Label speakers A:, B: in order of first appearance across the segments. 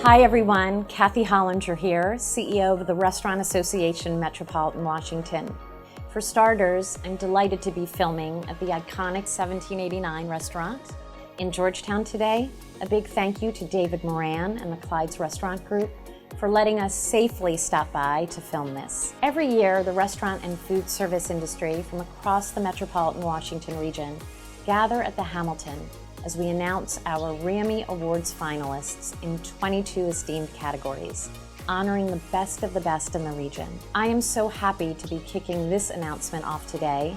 A: Hi everyone, Kathy Hollinger here, CEO of the Restaurant Association Metropolitan Washington. For starters, I'm delighted to be filming at the iconic 1789 restaurant in Georgetown today. A big thank you to David Moran and the Clyde's Restaurant Group for letting us safely stop by to film this. Every year, the restaurant and food service industry from across the Metropolitan Washington region gather at the Hamilton as we announce our RAMI Awards finalists in 22 esteemed categories, honoring the best of the best in the region. I am so happy to be kicking this announcement off today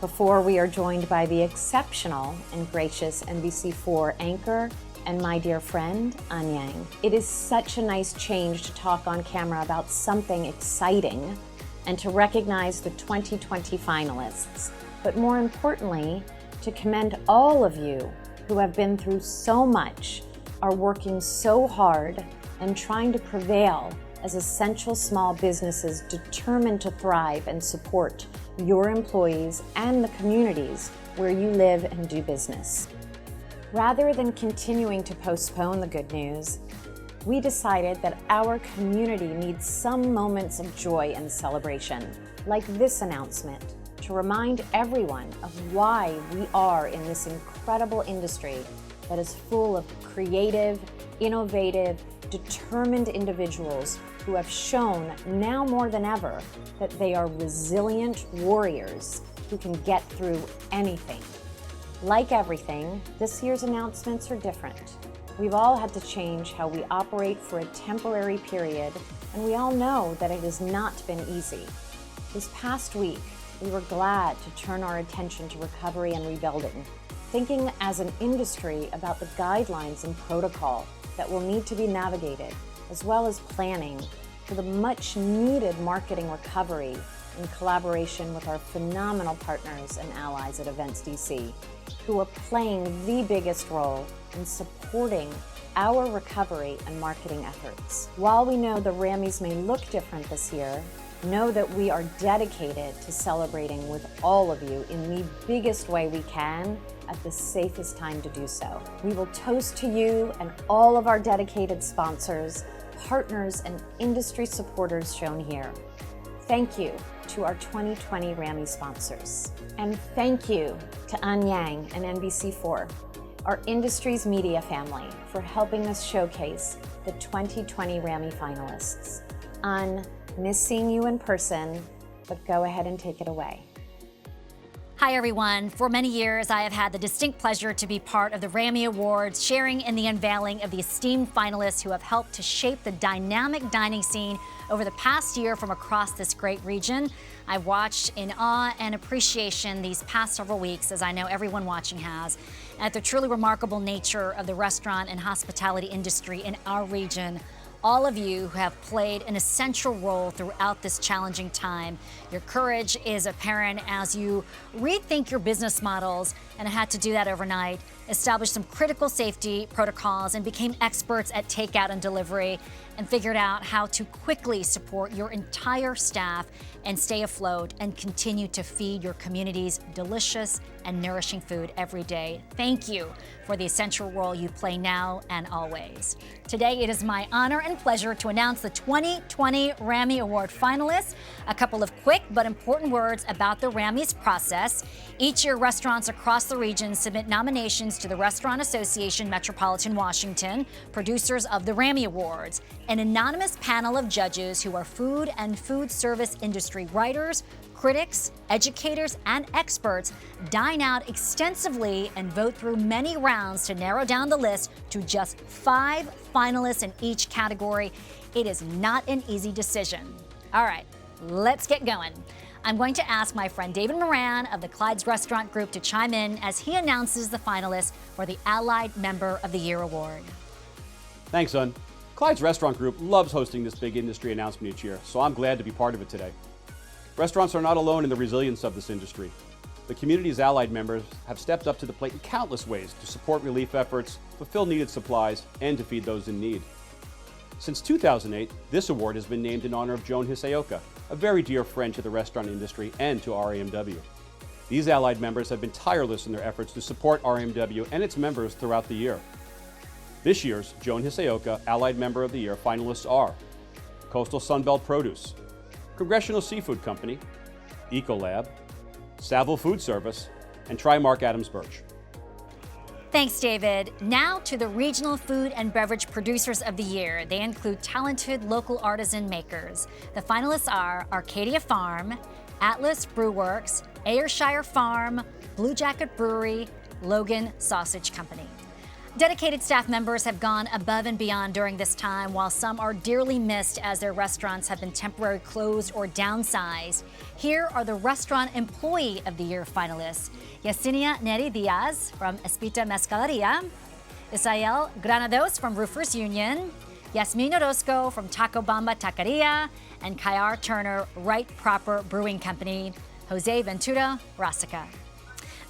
A: before we are joined by the exceptional and gracious NBC4 anchor and my dear friend, An Yang. It is such a nice change to talk on camera about something exciting and to recognize the 2020 finalists, but more importantly, to commend all of you who have been through so much, are working so hard, and trying to prevail as essential small businesses determined to thrive and support your employees and the communities where you live and do business. Rather than continuing to postpone the good news, we decided that our community needs some moments of joy and celebration, like this announcement, to remind everyone of why we are in this incredible industry that is full of creative, innovative, determined individuals who have shown now more than ever that they are resilient warriors who can get through anything. Like everything, this year's announcements are different. We've all had to change how we operate for a temporary period, and we all know that it has not been easy. This past week, we were glad to turn our attention to recovery and rebuilding, thinking as an industry about the guidelines and protocol that will need to be navigated, as well as planning for the much needed marketing recovery in collaboration with our phenomenal partners and allies at Events DC, who are playing the biggest role in supporting our recovery and marketing efforts. While we know the Rammys may look different this year, know that we are dedicated to celebrating with all of you in the biggest way we can at the safest time to do so. We will toast to you and all of our dedicated sponsors, partners, and industry supporters shown here. Thank you to our 2020 Rammy sponsors. And thank you to An Yang and NBC4, our industry's media family, for helping us showcase the 2020 Rammy finalists. An, miss seeing you in person, but go ahead and take it away.
B: Hi everyone. For many years, I have had the distinct pleasure to be part of the Rammy Awards, sharing in the unveiling of the esteemed finalists who have helped to shape the dynamic dining scene over the past year from across this great region. I've watched in awe and appreciation these past several weeks, as I know everyone watching has, at the truly remarkable nature of the restaurant and hospitality industry in our region. All of you who have played an essential role throughout this challenging time. Your courage is apparent as you rethink your business models, and had to do that overnight, established some critical safety protocols, and became experts at takeout and delivery, and figured out how to quickly support your entire staff and stay afloat and continue to feed your communities delicious and nourishing food every day. Thank you for the essential role you play now and always. Today, it is my honor and pleasure to announce the 2020 Rammy Award finalists. A couple of quick but important words about the Rammys process. Each year, restaurants across the region submit nominations to the Restaurant Association Metropolitan Washington, producers of the Rammy Awards, an anonymous panel of judges who are food and food service industry writers, critics, educators, and experts dine out extensively and vote through many rounds to narrow down the list to just 5 finalists in each category. It is not an easy decision. All right, let's get going. I'm going to ask my friend David Moran of the Clyde's Restaurant Group to chime in as he announces the finalists for the Allied Member of the Year Award.
C: Thanks, son. Clyde's Restaurant Group loves hosting this big industry announcement each year, so I'm glad to be part of it today. Restaurants are not alone in the resilience of this industry. The community's allied members have stepped up to the plate in countless ways to support relief efforts, fulfill needed supplies, and to feed those in need. Since 2008, this award has been named in honor of Joan Hisaoka, a very dear friend to the restaurant industry and to RAMW. These allied members have been tireless in their efforts to support RAMW and its members throughout the year. This year's Joan Hisaoka Allied Member of the Year finalists are Coastal Sunbelt Produce, Congressional Seafood Company, Ecolab, Saville Food Service, and Trimark Adams Birch.
B: Thanks, David. Now to the Regional Food and Beverage Producers of the Year. They include talented local artisan makers. The finalists are Arcadia Farm, Atlas Brewworks, Ayrshire Farm, Blue Jacket Brewery, Logan Sausage Company. Dedicated staff members have gone above and beyond during this time, while some are dearly missed as their restaurants have been temporarily closed or downsized. Here are the Restaurant Employee of the Year finalists. Yesenia Neri Diaz from Espita Mezcaleria, Isael Granados from Roofers Union, Yasmin Orozco from Taco Bamba Taqueria, and Kayar Turner, Right Proper Brewing Company, Jose Ventura Rasica.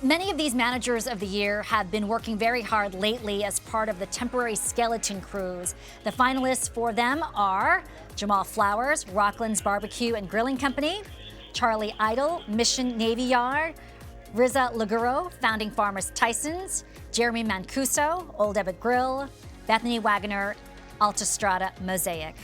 B: Many of these managers of the year have been working very hard lately as part of the temporary skeleton crews. The finalists for them are Jamal Flowers, Rockland's Barbecue and Grilling Company, Charlie Idle, Mission Navy Yard, Riza Liguro, Founding Farmers Tyson's, Jeremy Mancuso, Old Ebbitt Grill, Bethany Wagoner, Altistrada Mosaic.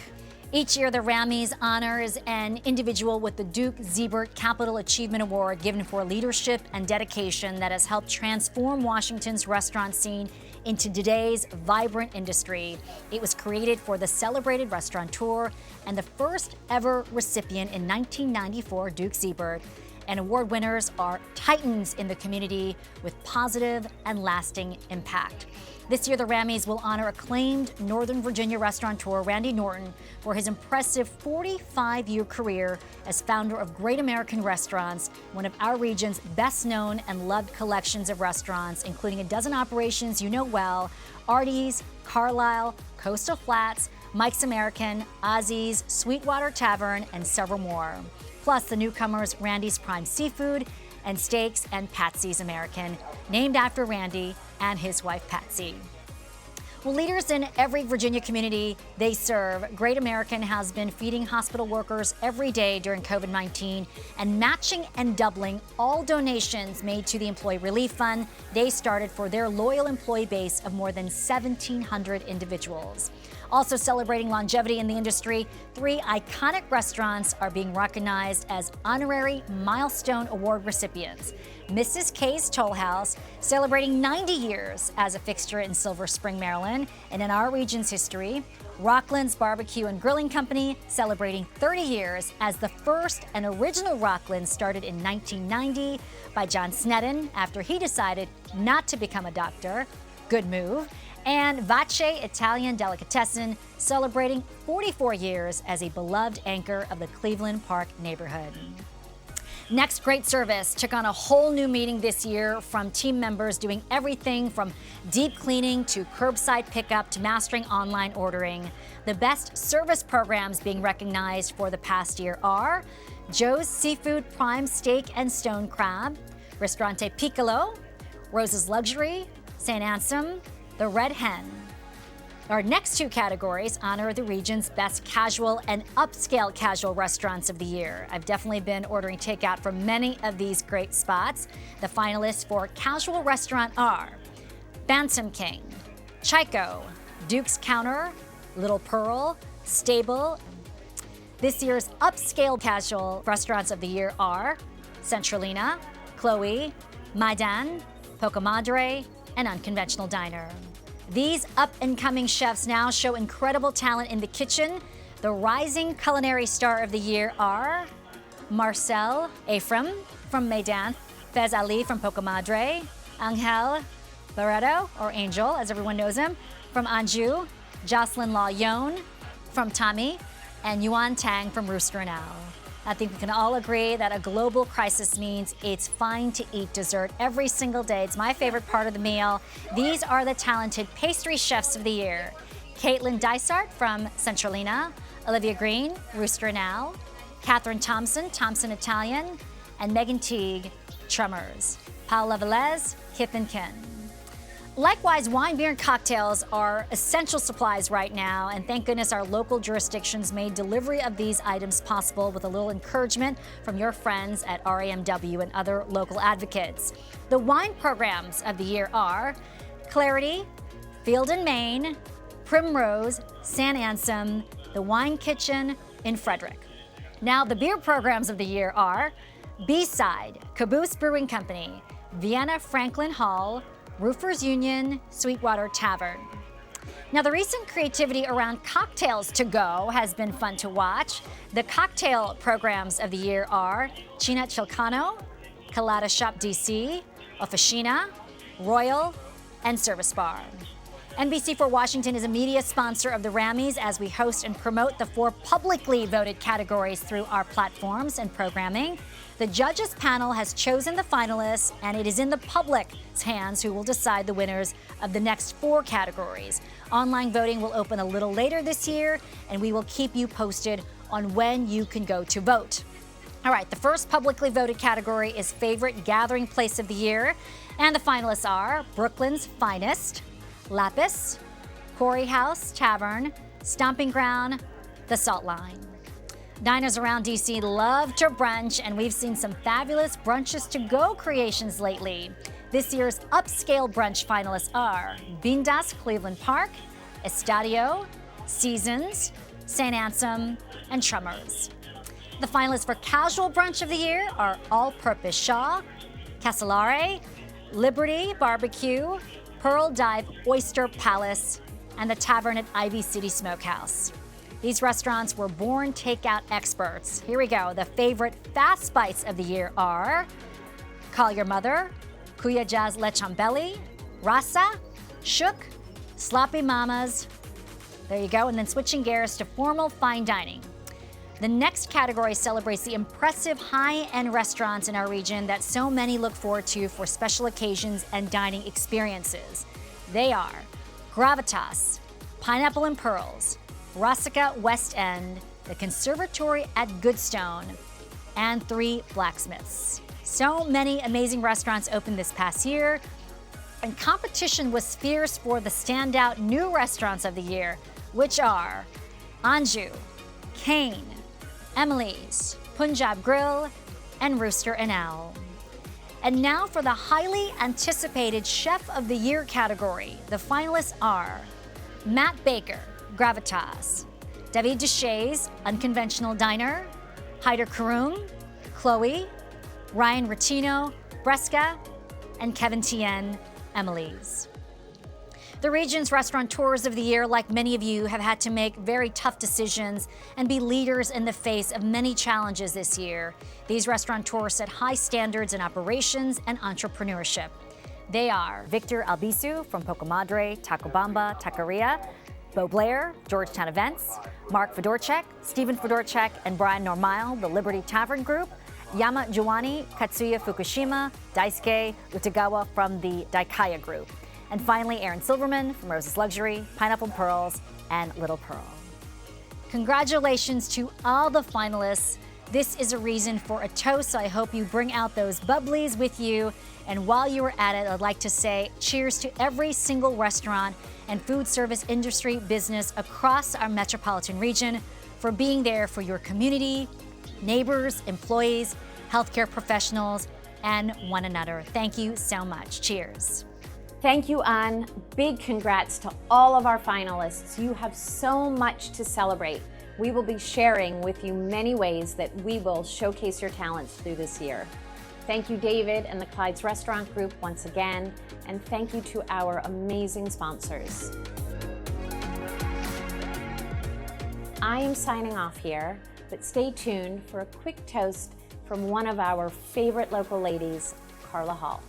B: Each year, the Rammies honors an individual with the Duke Ziebert Capital Achievement Award given for leadership and dedication that has helped transform Washington's restaurant scene into today's vibrant industry. It was created for the celebrated restaurateur and the first ever recipient in 1994, Duke Ziebert. And award winners are titans in the community with positive and lasting impact. This year, the Rammies will honor acclaimed Northern Virginia restaurateur Randy Norton for his impressive 45-year career as founder of Great American Restaurants, one of our region's best-known and loved collections of restaurants, including a dozen operations you know well: Artie's, Carlisle, Coastal Flats, Mike's American, Ozzy's, Sweetwater Tavern, and several more. Plus the newcomers Randy's Prime Seafood and Steaks and Patsy's American, named after Randy and his wife Patsy. Well, leaders in every Virginia community they serve, Great American has been feeding hospital workers every day during COVID-19 and matching and doubling all donations made to the Employee Relief Fund they started for their loyal employee base of more than 1,700 individuals. Also celebrating longevity in the industry, 3 iconic restaurants are being recognized as honorary Milestone Award recipients. Mrs. K's Toll House, celebrating 90 years as a fixture in Silver Spring, Maryland, and in our region's history. Rockland's Barbecue and Grilling Company, celebrating 30 years as the first and original Rockland, started in 1990 by John Sneddon after he decided not to become a doctor. Good move. And Vace Italian Delicatessen, celebrating 44 years as a beloved anchor of the Cleveland Park neighborhood. Next Great Service took on a whole new meaning this year, from team members doing everything from deep cleaning to curbside pickup to mastering online ordering. The best service programs being recognized for the past year are Joe's Seafood Prime Steak and Stone Crab, Ristorante Piccolo, Rose's Luxury, St. Ansem, The Red Hen. Our next 2 categories honor the region's best casual and upscale casual restaurants of the year. I've definitely been ordering takeout from many of these great spots. The finalists for casual restaurant are Bantam King, Chico, Duke's Counter, Little Pearl, Stable. This year's upscale casual restaurants of the year are Centralina, Chloe, Maidan, Poca Madre, and Unconventional Diner. These up-and-coming chefs now show incredible talent in the kitchen. The rising culinary star of the year are Marcel Ephraim from Maidan, Fez Ali from Poca Madre, Angel Barreto, or Angel as everyone knows him, from Anjou, Jocelyn Law Yon from Tommy, and Yuan Tang from Rooster and Owl. I think we can all agree that a global crisis means it's fine to eat dessert every single day. It's my favorite part of the meal. These are the talented pastry chefs of the year: Caitlin Dysart from Centralina, Olivia Green, Rooster and Owl, Catherine Thompson, Thompson Italian, and Megan Teague, Tremors, Paola Velez, Kith and Kin. Likewise, wine, beer, and cocktails are essential supplies right now, and thank goodness our local jurisdictions made delivery of these items possible with a little encouragement from your friends at RAMW and other local advocates. The wine programs of the year are Clarity, Field and Main, Primrose, San Ansem, the Wine Kitchen in Frederick. Now, the beer programs of the year are B-Side, Caboose Brewing Company, Vienna Franklin Hall, Roofers Union, Sweetwater Tavern. Now, the recent creativity around cocktails to go has been fun to watch. The cocktail programs of the year are China Chilcano, Colada Shop DC, Officina, Royal, and Service Bar. NBC4 Washington is a media sponsor of the Rammies as we host and promote the 4 publicly voted categories through our platforms and programming. The judges panel has chosen the finalists, and it is in the public's hands who will decide the winners of the next 4 categories. Online voting will open a little later this year, and we will keep you posted on when you can go to vote. All right, the first publicly voted category is Favorite Gathering Place of the Year, and the finalists are Brooklyn's Finest, Lapis, Quarry House Tavern, Stomping Ground, The Salt Line. Diners around DC love to brunch, and we've seen some fabulous brunches to go creations lately. This year's upscale brunch finalists are Bindas Cleveland Park, Estadio, Seasons, St. Ansem, and Trummers. The finalists for casual brunch of the year are All Purpose Shaw, Casolare, Liberty Barbecue, Pearl Dive Oyster Palace, and the Tavern at Ivy City Smokehouse. These restaurants were born takeout experts. Here we go. The favorite fast bites of the year are Call Your Mother, Kuya Jazz Lechon Belly, Rasa, Shook, Sloppy Mamas. There you go. And then switching gears to formal fine dining. The next category celebrates the impressive high-end restaurants in our region that so many look forward to for special occasions and dining experiences. They are Gravitas, Pineapple and Pearls, Russica West End, the Conservatory at Goodstone, and 3 Blacksmiths. So many amazing restaurants opened this past year, and competition was fierce for the standout new restaurants of the year, which are Anju, Kane, Emily's, Punjab Grill, and Rooster and Owl. And now for the highly anticipated Chef of the Year category. The finalists are Matt Baker, Gravitas, David Deshays, Unconventional Diner, Hyder Karoum, Chloe, Ryan Rotino, Bresca, and Kevin Tien, Emily's. The region's restaurateurs of the year, like many of you, have had to make very tough decisions and be leaders in the face of many challenges this year. These restaurateurs set high standards in operations and entrepreneurship. They are Victor Albisu from Pocomadre, Tacobamba, Taqueria, Bo Blair, Georgetown Events, Mark Fedorchak, Stephen Fedorchak, and Brian Normile, the Liberty Tavern Group, Yama Giovanni, Katsuya Fukushima, Daisuke Utagawa from the Daikaya Group. And finally, Aaron Silverman from Rose's Luxury, Pineapple Pearls, and Little Pearl. Congratulations to all the finalists. This is a reason for a toast, so I hope you bring out those bubblies with you. And while you are at it, I'd like to say cheers to every single restaurant and food service industry business across our metropolitan region for being there for your community, neighbors, employees, healthcare professionals, and one another. Thank you so much. Cheers.
A: Thank you, Ann. Big congrats to all of our finalists. You have so much to celebrate. We will be sharing with you many ways that we will showcase your talents through this year. Thank you, David and the Clyde's Restaurant Group once again, and thank you to our amazing sponsors. I am signing off here, but stay tuned for a quick toast from one of our favorite local ladies, Carla Hall.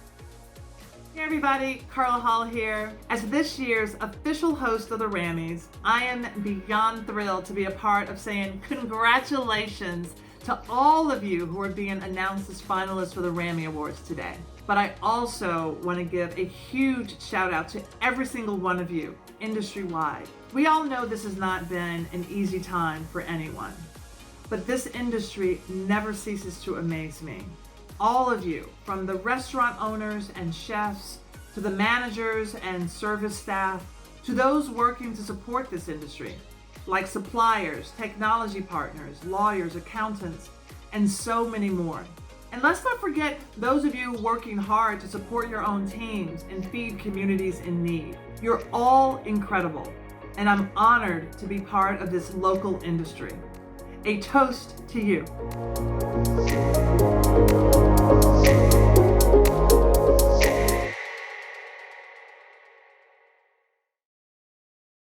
D: Hey everybody, Carla Hall here. As this year's official host of the Rammies, I am beyond thrilled to be a part of saying congratulations to all of you who are being announced as finalists for the Rammy Awards today. But I also want to give a huge shout out to every single one of you, industry-wide. We all know this has not been an easy time for anyone, but this industry never ceases to amaze me. All of you, from the restaurant owners and chefs, to the managers and service staff, to those working to support this industry, like suppliers, technology partners, lawyers, accountants, and so many more. And let's not forget those of you working hard to support your own teams and feed communities in need. You're all incredible, and I'm honored to be part of this local industry. A toast to you.